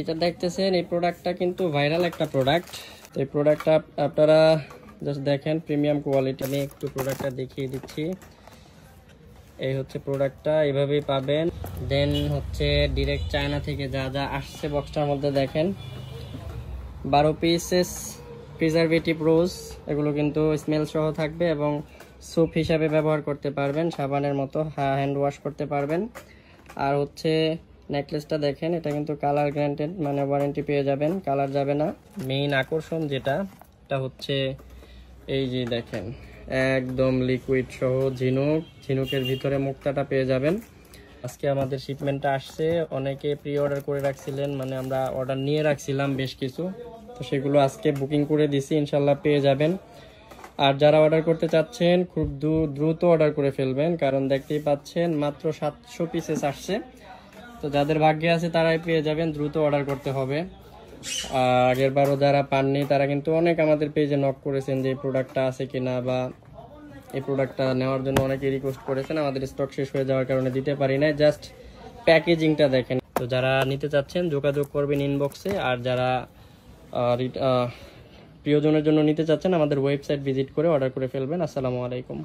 এটা দেখতেছেন এই প্রোডাক্টটা কিন্তু ভাইরাল একটা প্রোডাক্ট। তো এই প্রোডাক্টটা আপনারা জাস্ট দেখেন, প্রিমিয়াম কোয়ালিটি। আমি একটু প্রোডাক্টটা দেখিয়ে দিচ্ছি। এই হচ্ছে প্রোডাক্টটা, এইভাবেই পাবেন। দেন হচ্ছে ডিরেক্ট চায়না থেকে যা যা আসছে বক্সটার মধ্যে দেখেন 12 পিসেস প্রিজারভেটিভ রোজ। এগুলো কিন্তু স্মেল সহ থাকবে এবং সোপ হিসাবে ব্যবহার করতে পারবেন, সাবানের মতো হ্যান্ড ওয়াশ করতে পারবেন। আর হচ্ছে নেকলেসটা দেখেন, এটা কিন্তু কালার গ্যারান্টেড, মানে ওয়ারেন্টি পেয়ে যাবেন, কালার যাবে না। মেইন আকর্ষণ যেটা, এটা হচ্ছে এই যে দেখেন একদম লিকুইড সহ ঝিনুকের ভিতরে মুক্তাটা পেয়ে যাবেন। আজকে আমাদের শিপমেন্টটা আসছে, অনেকে প্রি অর্ডার করে রাখছিলেন, মানে আমরা অর্ডার নিয়ে রাখছিলাম বেশ কিছু, তো সেগুলো আজকে বুকিং করে দিছি, ইনশাল্লাহ পেয়ে যাবেন। আর যারা অর্ডার করতে চাচ্ছেন খুব দ্রুত অর্ডার করে ফেলবেন, কারণ দেখতেই পাচ্ছেন মাত্র 700 পিসেস আসছে। তো যাদের ভাগ্যে আছে তারাই পেয়ে যাবেন, দ্রুত অর্ডার করতে হবে। আগের বারও যারা পাননি তারা কিন্তু অনেক আমাদের পেজে নক করেছেন যে এই প্রোডাক্টটা আছে কিনা, বা এই প্রোডাক্টটা নেওয়ার জন্য অনেকে রিকোয়েস্ট করেছেন। আমাদের স্টক শেষ হয়ে যাওয়ার কারণে দিতে পারি না। জাস্ট প্যাকেজিংটা দেখেন। তো যারা নিতে চাচ্ছেন যোগাযোগ করবেন ইনবক্সে। আর যারা প্রিয়জনের জন্য নিতে চাচ্ছেন আমাদের ওয়েবসাইট ভিজিট করে অর্ডার করে ফেলবেন। আসসালামু আলাইকুম।